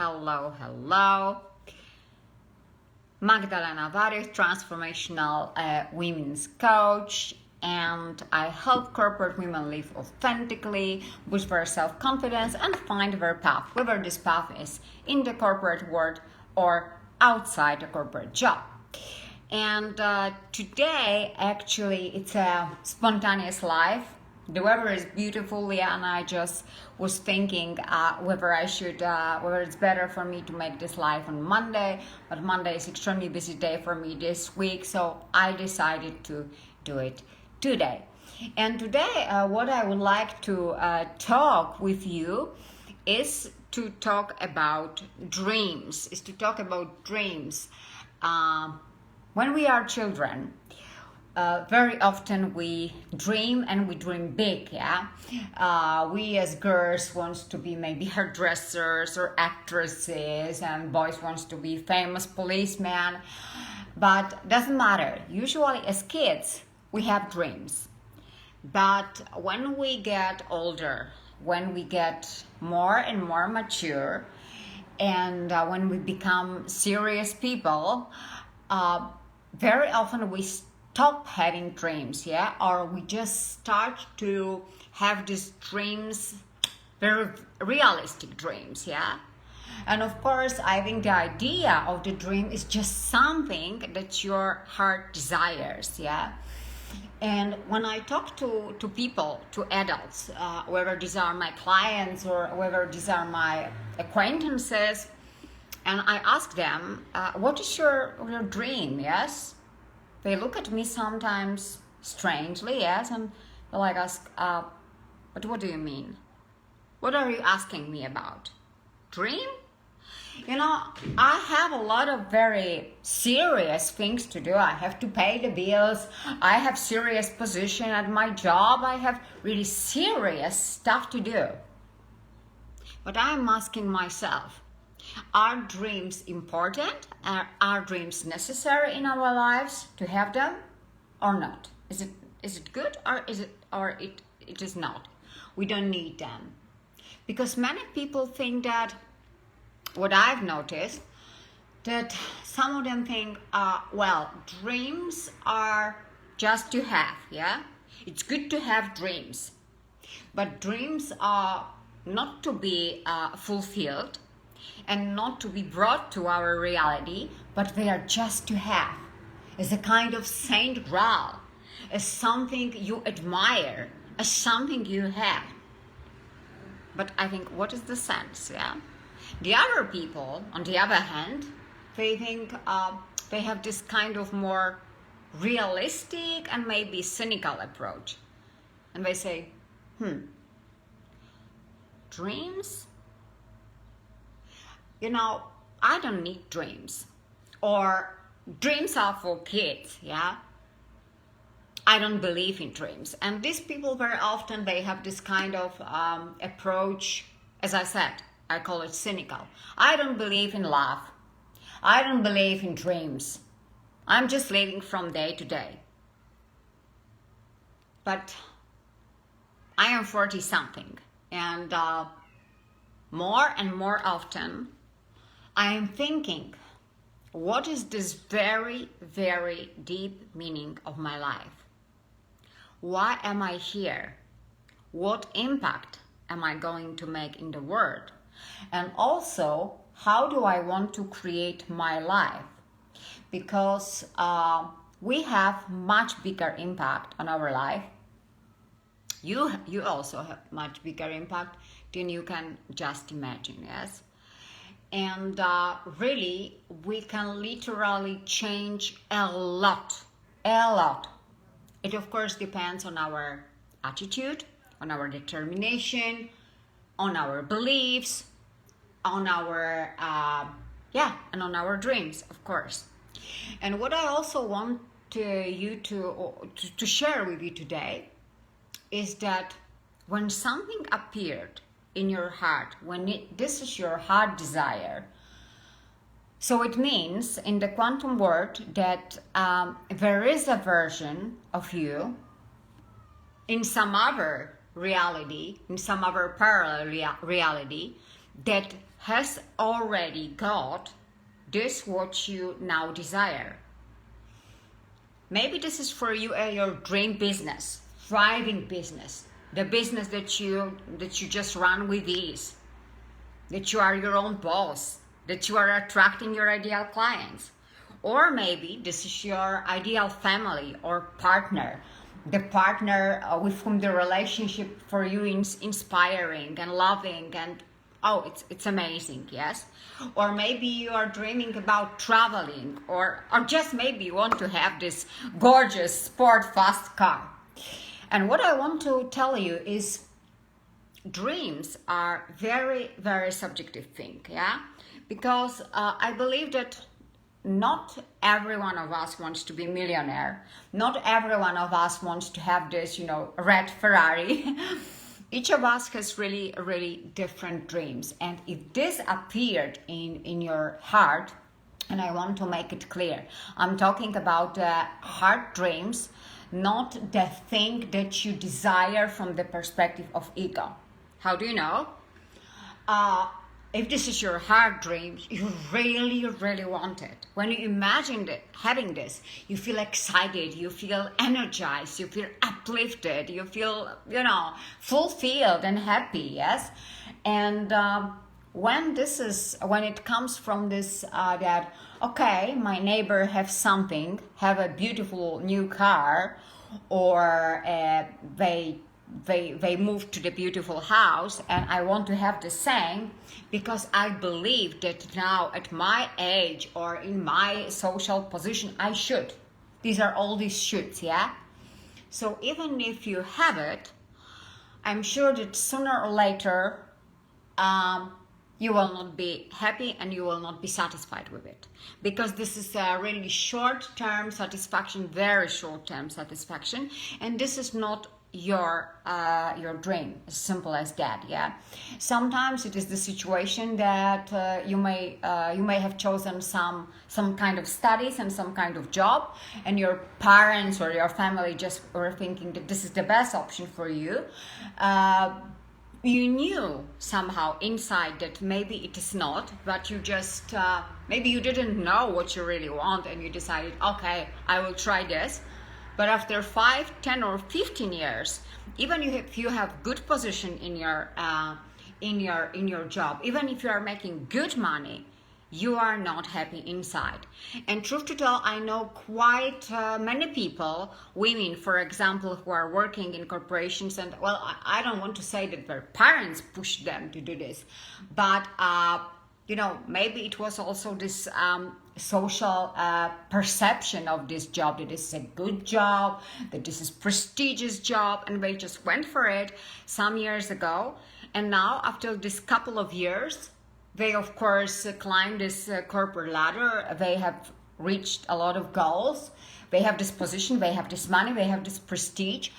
Hello, hello. Magdalena Vares, transformational women's coach, and I help corporate women live authentically, boost their self-confidence, and find their path, whether this path is in the corporate world or outside a corporate job. And today, actually, it's a spontaneous live. The weather is beautiful, yeah, and I just was thinking whether it's better for me to make this live on Monday, but Monday is extremely busy day for me this week, so I decided to do it today. And today, what I would like to talk with you is to talk about dreams. When we are children, very often we dream, and we dream big, yeah? We as girls want to be maybe hairdressers or actresses, and boys want to be famous policemen. But doesn't matter. Usually as kids, we have dreams. But when we get older, when we get more and more mature, and when we become serious people, very often we stop having dreams, yeah, or we just start to have these dreams, very realistic dreams, yeah. And of course, I think the idea of the dream is just something that your heart desires, yeah. And when I talk to people, to adults, whether these are my clients or whether these are my acquaintances, and I ask them, what is your dream, yes? They look at me sometimes strangely, yes, and they like ask, but what do you mean? What are you asking me about? Dream? You know, I have a lot of very serious things to do. I have to pay the bills. I have serious position at my job. I have really serious stuff to do. But I'm asking myself, are dreams important? Are dreams necessary in our lives to have them or not? Is it good or it is not? We don't need them. Because many people think that, what I've noticed, that some of them think, dreams are just to have, yeah? It's good to have dreams. But dreams are not to be fulfilled and not to be brought to our reality, but they are just to have, as a kind of Saint Graal, as something you admire, as something you have. But I think, what is the sense, yeah? The other people, on the other hand, they think they have this kind of more realistic and maybe cynical approach. And they say, dreams? You know, I don't need dreams. Or dreams are for kids, yeah? I don't believe in dreams. And these people very often, they have this kind of approach, as I said, I call it cynical. I don't believe in love. I don't believe in dreams. I'm just living from day to day. But I am 40-something, and more and more often, I am thinking, what is this very, very deep meaning of my life? Why am I here? What impact am I going to make in the world? And also, how do I want to create my life? Because we have much bigger impact on our life. You also have much bigger impact than you can just imagine, yes? And really, we can literally change a lot. It of course depends on our attitude, on our determination, on our beliefs, on our and on our dreams, of course. And what I also want to share with you today is that when something appeared in your heart, this is your heart desire, so it means in the quantum world that there is a version of you in some other reality, in some other parallel reality, that has already got this what you now desire. Maybe this is for you your dream business, thriving business, the business that you just run with ease, that you are your own boss, that you are attracting your ideal clients. Or maybe this is your ideal family or partner, the partner with whom the relationship for you is inspiring and loving and it's amazing, yes? Or maybe you are dreaming about traveling, or just maybe you want to have this gorgeous sport fast car. And what I want to tell you is dreams are very, very subjective thing, yeah? Because I believe that not every one of us wants to be a millionaire. Not every one of us wants to have this, red Ferrari. Each of us has really, really different dreams. And if this appeared in your heart, and I want to make it clear, I'm talking about heart dreams, not the thing that you desire from the perspective of ego. How do you know? If this is your heart dream, you really, really want it. When you imagine having this, you feel excited, you feel energized, you feel uplifted, you feel, fulfilled and happy, yes? And when it comes from this, that, okay, my neighbor have a beautiful new car, or they moved to the beautiful house and I want to have the same because I believe that now at my age or in my social position I should. These are all these shoulds, yeah? So even if you have it, I'm sure that sooner or later you will not be happy and you will not be satisfied with it, because this is a really short-term satisfaction, very short-term satisfaction, and this is not your dream, as simple as that, yeah? Sometimes it is the situation that you may have chosen some kind of studies and some kind of job, and your parents or your family just were thinking that this is the best option for you. You knew somehow inside that maybe it is not, but you just maybe you didn't know what you really want and you decided, okay, I will try this. But after 5, 10 or 15 years, even if you have good position in your job, even if you are making good money, you are not happy inside. And truth to tell, I know quite many people, women, for example, who are working in corporations, and well, I don't want to say that their parents pushed them to do this, but maybe it was also this social perception of this job, that this is a good job, that this is prestigious job, and they just went for it some years ago. And now, after this couple of years, they of course climbed this corporate ladder. They have reached a lot of goals. They have this position, they have this money, they have this prestige,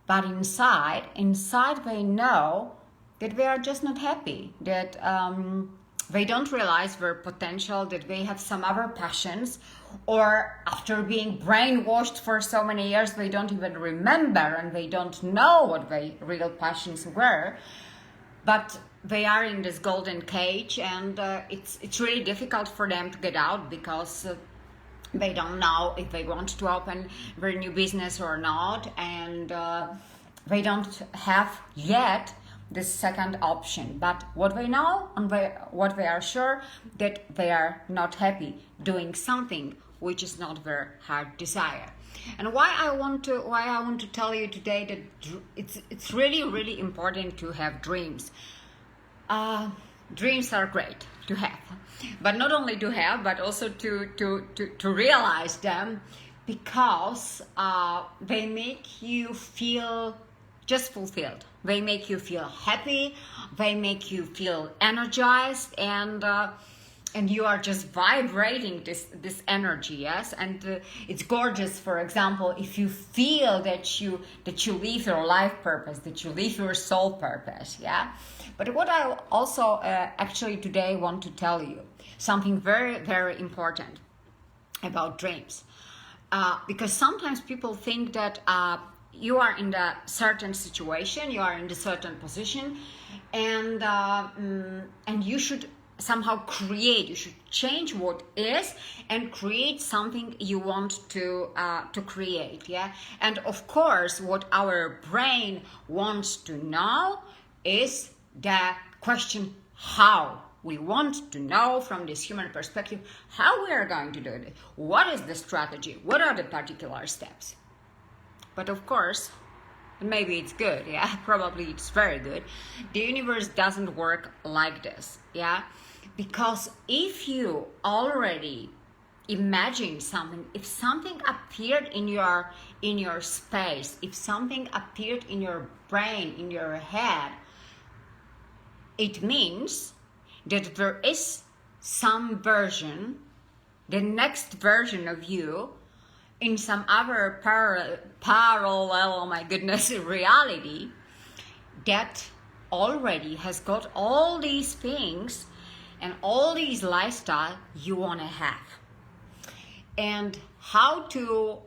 but inside they know that they are just not happy, that they don't realize their potential, that they have some other passions, or after being brainwashed for so many years, they don't even remember and they don't know what their real passions were. But they are in this golden cage, and it's really difficult for them to get out, because they don't know if they want to open their new business or not, and they don't have yet this second option. But what they know and what they are sure, that they are not happy doing something which is not their heart desire. And why I want to tell you today that it's really, really important to have dreams. Dreams are great to have, but not only to have, but also to realize them, because they make you feel just fulfilled. They make you feel happy, they make you feel energized, and you are just vibrating this energy, yes? And it's gorgeous, for example, if you feel that you live your life purpose, that you live your soul purpose, yeah? But what I also actually today want to tell you, something very, very important about dreams. Because sometimes people think that you are in a certain situation, you are in a certain position, and you should somehow create, you should change what is and create something you want to create. Yeah. And of course what our brain wants to know is the question how. We want to know from this human perspective how we are going to do it. What is the strategy? What are the particular steps? But of course, maybe it's good, yeah, probably it's very good. The universe doesn't work like this, yeah, because if you already imagine something, if something appeared in your space, if something appeared in your brain, in your head, it means that there is some version, the next version of you in some other parallel, oh my goodness, reality that already has got all these things and all these lifestyle you want to have. And how to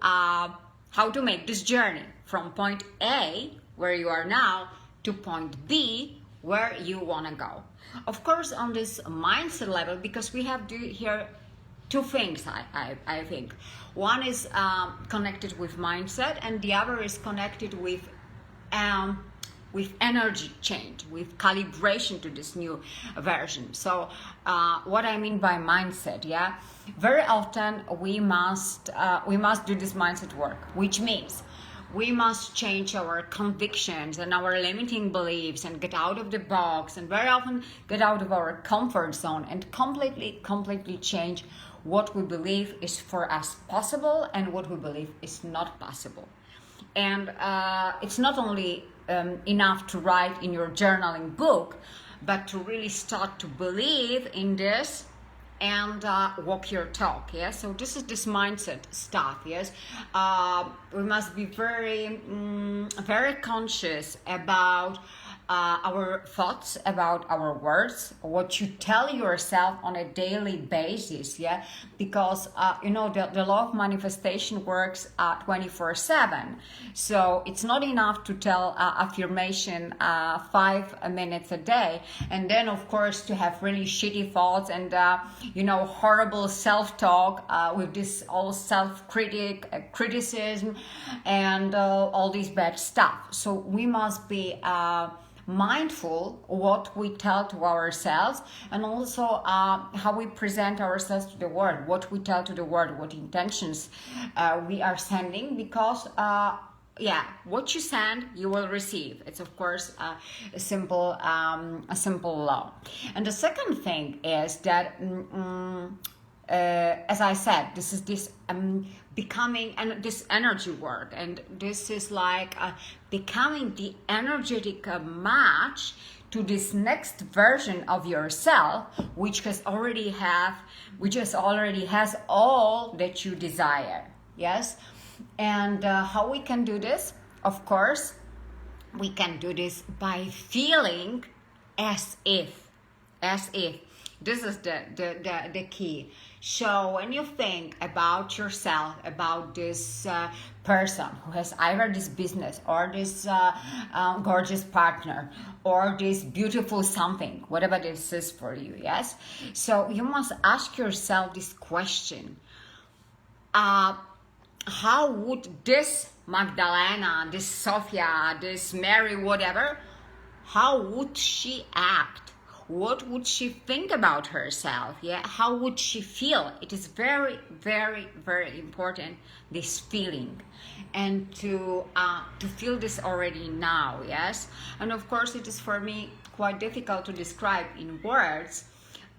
make this journey from point A, where you are now, to point B, where you want to go. Of course, on this mindset level, because we have here two things, I think. One is connected with mindset, and the other is connected with energy change, with calibration to this new version. So what I mean by mindset, yeah, very often we must do this mindset work, which means we must change our convictions and our limiting beliefs and get out of the box, and very often get out of our comfort zone and completely change what we believe is for us possible and what we believe is not possible. And it's not only enough to write in your journaling book, but to really start to believe in this and walk your talk. Yes, so this is this mindset stuff. Yes, we must be very conscious about our thoughts, about our words, what you tell yourself on a daily basis. Yeah, because the law of manifestation works 24/7. So it's not enough to tell affirmation 5 minutes a day, and then of course to have really shitty thoughts and horrible self-talk with this all criticism and all this bad stuff. So we must be mindful what we tell to ourselves, and also how we present ourselves to the world, what we tell to the world, what intentions we are sending, because what you send you will receive. It's of course a simple law. And the second thing is that as I said, this is this becoming and this energy work, and this is like becoming the energetic match to this next version of yourself, which already has all that you desire. Yes. And how we can do this? Of course, we can do this by feeling as if. This is the key. So when you think about yourself, about this person who has either this business or this gorgeous partner or this beautiful something, whatever this is for you, yes? So you must ask yourself this question. How would this Magdalena, this Sophia, this Mary, whatever, how would she act? What would she think about herself? Yeah, how would she feel? It is very, very, very important, this feeling, and to feel this already now. Yes, and of course it is for me quite difficult to describe in words,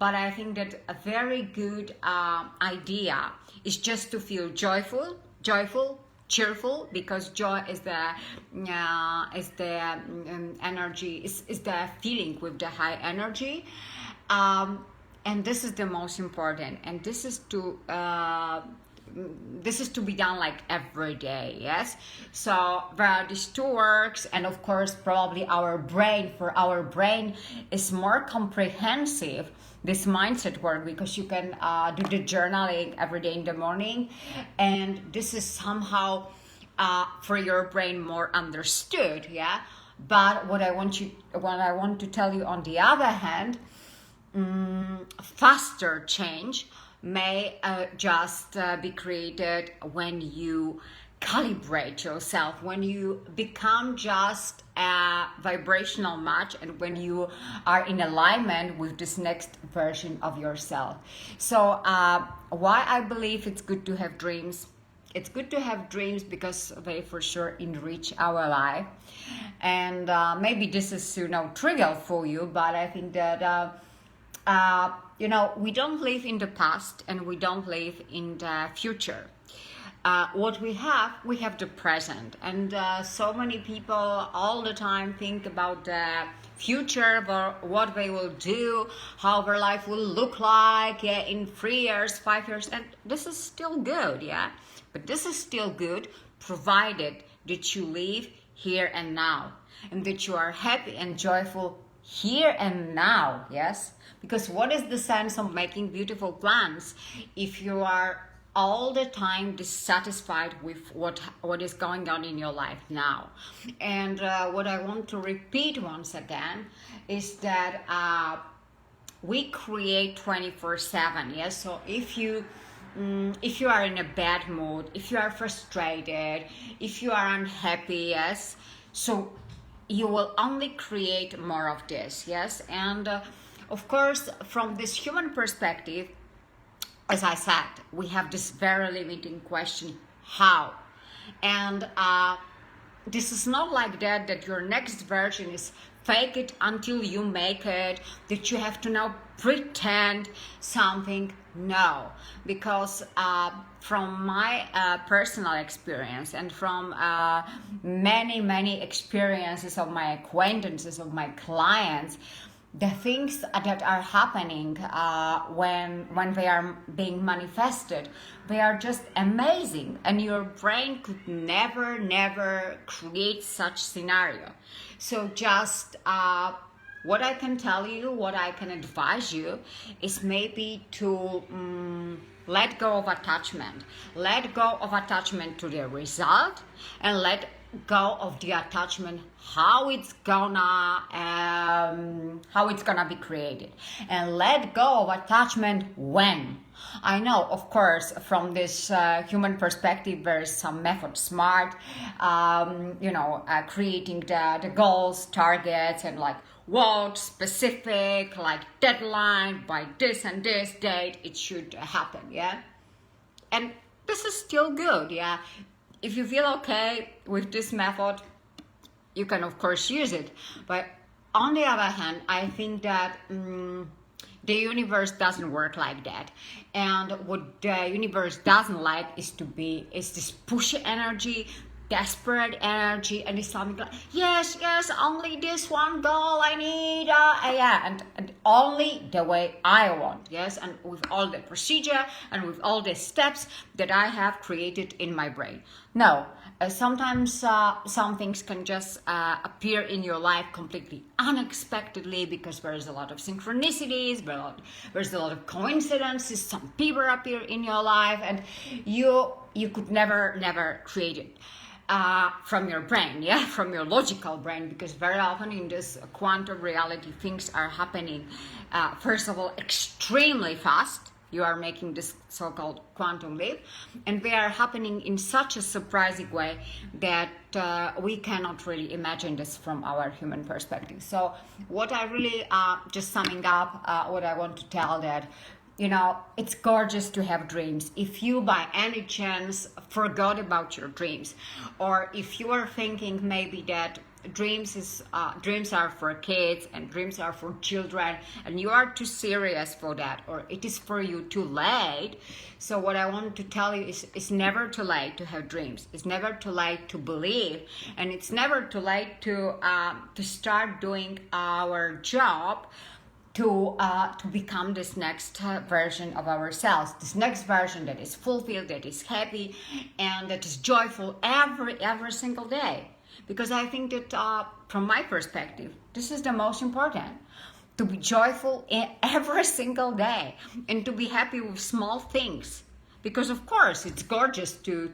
but I think that a very good idea is just to feel joyful, cheerful, because joy is the energy, is the feeling with the high energy, and this is the most important, and this is to be done like every day. Yes, so there are these two works, and of course probably our brain is more comprehensive, this mindset work, because you can do the journaling every day in the morning, and this is somehow for your brain more understood, yeah. But what I want to tell you on the other hand, faster change may just be created when you calibrate yourself, when you become just a vibrational match, and when you are in alignment with this next version of yourself. So why I believe it's good to have dreams? It's good to have dreams because they for sure enrich our life. And maybe this is trivial for you, but I think that we don't live in the past and we don't live in the future. What we have the present, and so many people all the time think about the future, about what they will do, how their life will look like in 3 years, 5 years, and this is still good, yeah. But this is still good provided that you live here and now, and that you are happy and joyful here and now, yes. Because what is the sense of making beautiful plans if you are all the time dissatisfied with what is going on in your life now? And what I want to repeat once again is that we create 24/7, yes. So if you are in a bad mood, if you are frustrated, if you are unhappy, yes, so you will only create more of this, yes. And of course, from this human perspective, as I said, we have this very limiting question, how? And this is not like that your next version is fake it until you make it, that you have to now pretend something. No, because from my personal experience and from many experiences of my acquaintances, of my clients, the things that are happening when they are being manifested, they are just amazing, and your brain could never create such scenario. So just what I can tell you, what I can advise you is maybe to let go of attachment. Let go of attachment to the result, and let go of the attachment how it's gonna be created, and let go of attachment when. I know, of course, from this human perspective, there is some method smart, creating the goals, targets, and like what specific, like deadline by this and this date it should happen, yeah. And this is still good, yeah. If you feel okay with this method, you can of course use it. But on the other hand, I think that the universe doesn't work like that. And what the universe doesn't like is this pushy energy, desperate energy, and it's something like, yes, only this one goal I need, and only the way I want, yes, and with all the procedure and with all the steps that I have created in my brain. No, sometimes some things can just appear in your life completely unexpectedly, because there's a lot of synchronicities, there's a lot of coincidences, some people appear in your life, and you could never create it from your brain, yeah, from your logical brain, because very often in this quantum reality things are happening, first of all, extremely fast. You are making this so-called quantum leap, and they are happening in such a surprising way that we cannot really imagine this from our human perspective. So what I really, just summing up, what I want to tell that, it's gorgeous to have dreams. If you by any chance forgot about your dreams, or if you are thinking maybe that dreams are for kids and dreams are for children, and you are too serious for that, or it is for you too late. So what I want to tell you is it's never too late to have dreams. It's never too late to believe, and it's never too late to start doing our job to become this next version of ourselves, this next version that is fulfilled, that is happy, and that is joyful every single day. Because I think that from my perspective, this is the most important, to be joyful every single day and to be happy with small things. because of course it's gorgeous to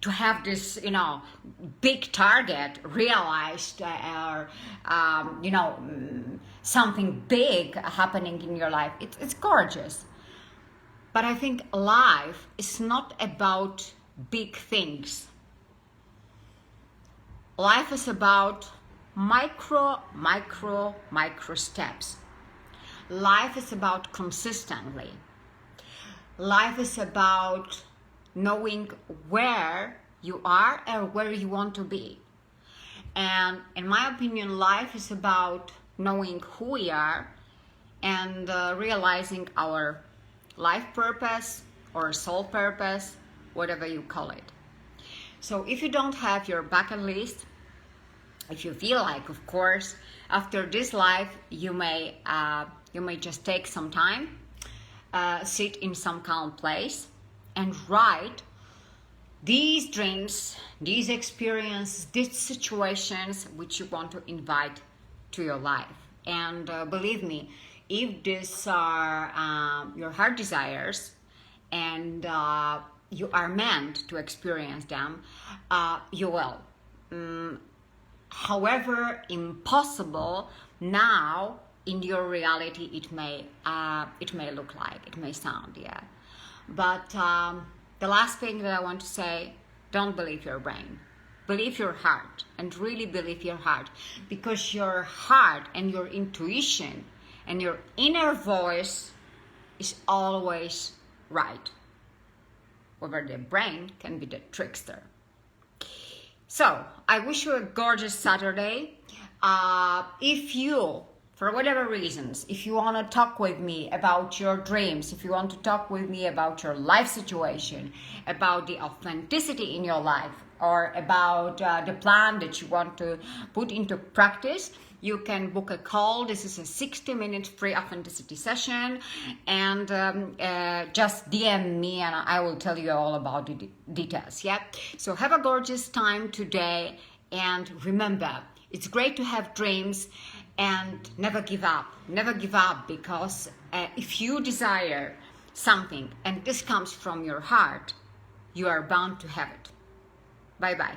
have this, big target realized, or something big happening in your life. It's gorgeous. But I think life is not about big things. Life is about micro steps. Life is about consistently. Life is about knowing where you are and where you want to be. And in my opinion, life is about knowing who we are and realizing our life purpose or soul purpose, whatever you call it. So if you don't have your bucket list, if you feel like, of course, after this life, you may just take some time, sit in some calm place and write these dreams, these experiences, these situations which you want to invite to your life. And believe me, if these are your heart desires and you are meant to experience them, you will. However impossible now in your reality it may look like, it may sound, yeah. But the last thing that I want to say, don't believe your brain. Believe your heart, and really believe your heart, because your heart and your intuition and your inner voice is always right. Over the brain can be the trickster. So, I wish you a gorgeous Saturday. If you, for whatever reasons, if you want to talk with me about your dreams, if you want to talk with me about your life situation, about the authenticity in your life, or about the plan that you want to put into practice, you can book a call. This is a 60-minute free authenticity session, and just DM me and I will tell you all about the details. Yeah. So have a gorgeous time today, and remember, it's great to have dreams, and never give up. Never give up, because if you desire something and this comes from your heart, you are bound to have it. Bye bye.